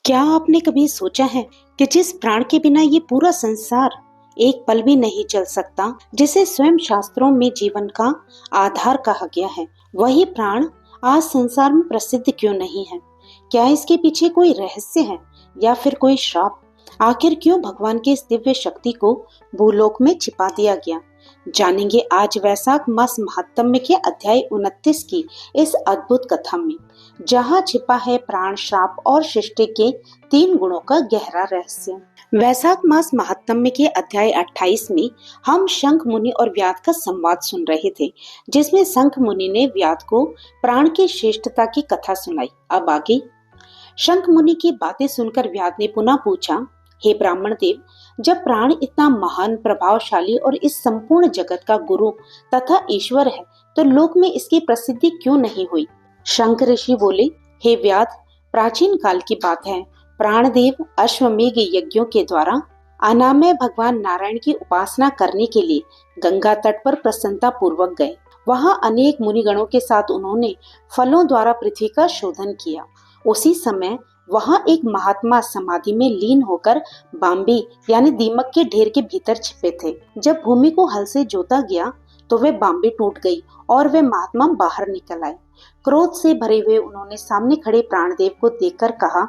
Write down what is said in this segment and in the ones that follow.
क्या आपने कभी सोचा है कि जिस प्राण के बिना ये पूरा संसार एक पल भी नहीं चल सकता, जिसे स्वयं शास्त्रों में जीवन का आधार कहा गया है, वही प्राण आज संसार में प्रसिद्ध क्यों नहीं है? क्या इसके पीछे कोई रहस्य है या फिर कोई श्राप? आखिर क्यों भगवान की इस दिव्य शक्ति को भूलोक में छिपा दिया गया? जानेंगे आज वैशाख मास महात्म्य के अध्याय 29 की इस अद्भुत कथा में, जहाँ छिपा है प्राण, श्राप और सृष्टि के 3 गुणों का गहरा रहस्य। वैशाख मास महात्म्य के अध्याय 28 में हम शंख मुनि और व्याध का संवाद सुन रहे थे, जिसमें शंख मुनि ने व्याध को प्राण की श्रेष्ठता की कथा सुनाई। अब आगे शंख मुनि की बातें सुनकर व्याध ने पुनः पूछा, हे ब्राह्मण देव, जब प्राण इतना महान, प्रभावशाली और इस संपूर्ण जगत का गुरु तथा ईश्वर है, तो लोक में इसकी प्रसिद्धि क्यों नहीं हुई? शंख ऋषि बोले, हे व्याध, प्राचीन काल की बात है। प्राणदेव अश्वमेघ यज्ञों के द्वारा अनामय भगवान नारायण की उपासना करने के लिए गंगा तट पर प्रसन्नता पूर्वक गए। वहां अनेक मुनिगणों के साथ उन्होंने फलों द्वारा पृथ्वी का शोधन किया। उसी समय वहां एक महात्मा समाधि में लीन होकर बांबी यानी दीमक के ढेर के भीतर छिपे थे। जब भूमि को हल से जोता गया तो वे बांबी टूट गई और वे महात्मा बाहर निकल आए। क्रोध से भरे हुए उन्होंने सामने खड़े प्राणदेव को देखकर कहा,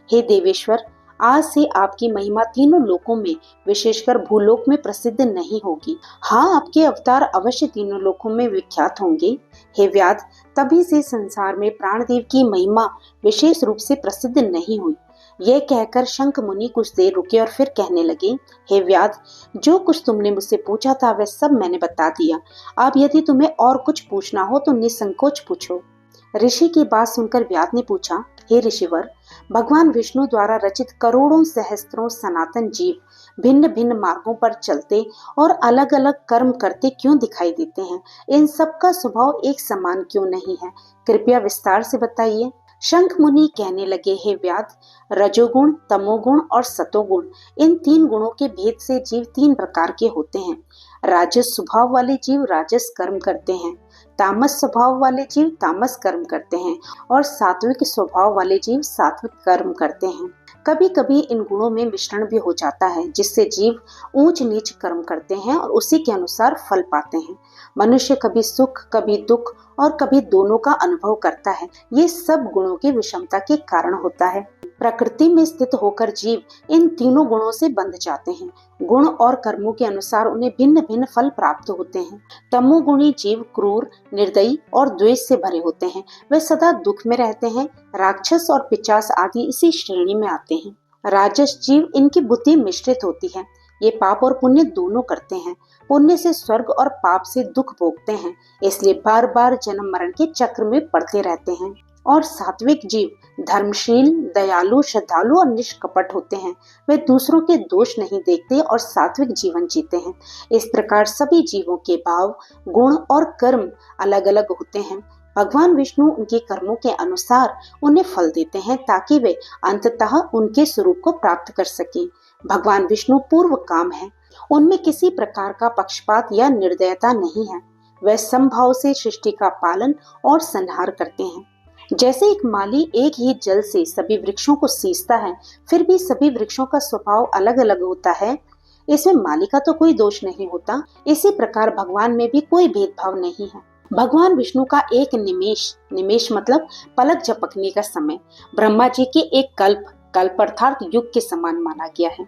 हे देवेश्वर, आज से आपकी महिमा तीनों लोकों में, विशेषकर भूलोक में प्रसिद्ध नहीं होगी। हाँ, आपके अवतार अवश्य तीनों लोकों में विख्यात होंगे। हे व्याध, तभी से संसार में प्राणदेव की महिमा विशेष रूप से प्रसिद्ध नहीं हुई। यह कहकर शंख मुनि कुछ देर रुके और फिर कहने लगे, हे व्याध, जो कुछ तुमने मुझसे पूछा था वह सब मैंने बता दिया। अब यदि तुम्हें और कुछ पूछना हो तो निसंकोच पूछो। ऋषि की बात सुनकर व्याध ने पूछा, हे ऋषिवर, भगवान विष्णु द्वारा रचित करोड़ों सहस्त्रों सनातन जीव भिन्न भिन्न मार्गों पर चलते और अलग अलग कर्म करते क्यों दिखाई देते हैं? इन सब का स्वभाव एक समान क्यों नहीं है? कृपया विस्तार से बताइए। शंख मुनि कहने लगे, हे व्याध, रजोगुण, तमोगुण और सतोगुण, इन 3 गुणों के भेद से जीव 3 प्रकार के होते हैं। राजस स्वभाव वाले जीव राजस कर्म करते हैं, तामस स्वभाव वाले जीव तामस कर्म करते हैं और सात्विक स्वभाव वाले जीव सात्विक कर्म करते हैं। कभी कभी इन गुणों में मिश्रण भी हो जाता है, जिससे जीव ऊंच नीच कर्म करते हैं और उसी के अनुसार फल पाते हैं। मनुष्य कभी सुख, कभी दुख और कभी दोनों का अनुभव करता है। ये सब गुणों की विषमता के कारण होता है। प्रकृति में स्थित होकर जीव इन तीनों गुणों से बंध जाते हैं। गुण और कर्मों के अनुसार उन्हें भिन्न भिन्न फल प्राप्त होते हैं। तमोगुणी जीव क्रूर, निर्दयी और द्वेष से भरे होते हैं। वे सदा दुख में रहते हैं। राक्षस और पिशाच आदि इसी श्रेणी में आते हैं। राजस जीव, इनकी बुद्धि मिश्रित होती है। ये पाप और पुण्य दोनों करते हैं। पुण्य से स्वर्ग और पाप से दुख भोगते हैं, इसलिए बार बार जन्म मरण के चक्र में पड़ते रहते हैं। और सात्विक जीव धर्मशील, दयालु, श्रद्धालु और निष्कपट होते हैं। वे दूसरों के दोष नहीं देखते और सात्विक जीवन जीते हैं। इस प्रकार सभी जीवों के भाव, गुण और कर्म अलग अलग होते हैं। भगवान विष्णु उनके कर्मों के अनुसार उन्हें फल देते हैं, ताकि वे अंततः उनके स्वरूप को प्राप्त कर सकें। भगवान विष्णु पूर्व काम है। उनमें किसी प्रकार का पक्षपात या निर्दयता नहीं है। वे समभाव से सृष्टि का पालन और संहार करते हैं। जैसे एक माली एक ही जल से सभी वृक्षों को सींचता है, फिर भी सभी वृक्षों का स्वभाव अलग अलग होता है, इसमें माली का तो कोई दोष नहीं होता। इसी प्रकार भगवान में भी कोई भेदभाव नहीं है। भगवान विष्णु का एक निमेष, निमेष मतलब पलक झपकने का समय, ब्रह्मा जी के एक कल्प, कल्प अर्थात युग के समान माना गया है।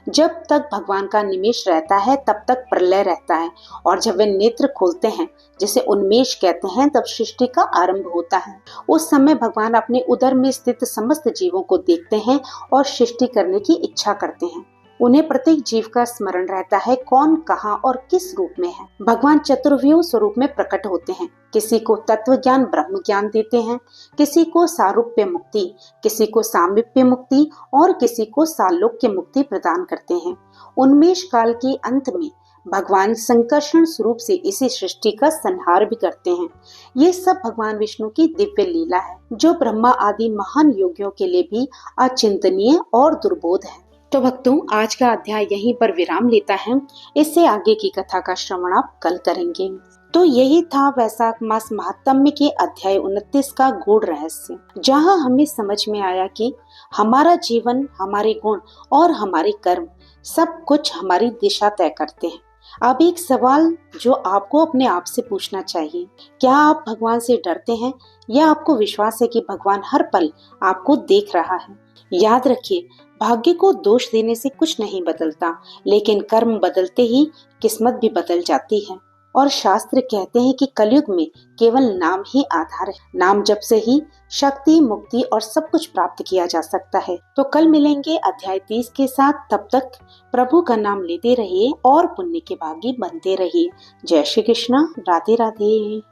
जब तक भगवान का निमेष रहता है तब तक प्रलय रहता है, और जब वे नेत्र खोलते हैं, जिसे उन्मेष कहते हैं, तब सृष्टि का आरंभ होता है। उस समय भगवान अपने उदर में स्थित समस्त जीवों को देखते हैं और सृष्टि करने की इच्छा करते हैं। उन्हें प्रत्येक जीव का स्मरण रहता है, कौन, कहाँ और किस रूप में है। भगवान चतुर्व्यूह स्वरूप में प्रकट होते हैं। किसी को तत्व ज्ञान, ब्रह्म ज्ञान देते हैं, किसी को सारूप्य मुक्ति, किसी को सामीप्य मुक्ति और किसी को सालोक्य मुक्ति प्रदान करते हैं। उन्मेष काल के अंत में भगवान संकर्षण स्वरूप से इसी सृष्टि का संहार भी करते हैं। ये सब भगवान विष्णु की दिव्य लीला है, जो ब्रह्मा आदि महान योगियों के लिए भी अचिंतनीय और दुर्बोध है। तो भक्तों, आज का अध्याय यहीं पर विराम लेता है। इससे आगे की कथा का श्रवण आप कल करेंगे। तो यही था वैशाख मास महात्म्य के अध्याय 29 का गूढ़ रहस्य, जहां हमें समझ में आया कि हमारा जीवन, हमारे गुण और हमारे कर्म सब कुछ हमारी दिशा तय करते हैं। अब एक सवाल जो आपको अपने आप से पूछना चाहिए, क्या आप भगवान से डरते हैं या आपको विश्वास है कि भगवान हर पल आपको देख रहा है? याद रखिए, भाग्य को दोष देने से कुछ नहीं बदलता, लेकिन कर्म बदलते ही किस्मत भी बदल जाती है। और शास्त्र कहते हैं कि कलयुग में केवल नाम ही आधार है। नाम जप से ही शक्ति, मुक्ति और सब कुछ प्राप्त किया जा सकता है। तो कल मिलेंगे अध्याय 30 के साथ। तब तक प्रभु का नाम लेते रहिए और पुण्य के भागी बनते रहिए। जय श्री कृष्णा। राधे राधे।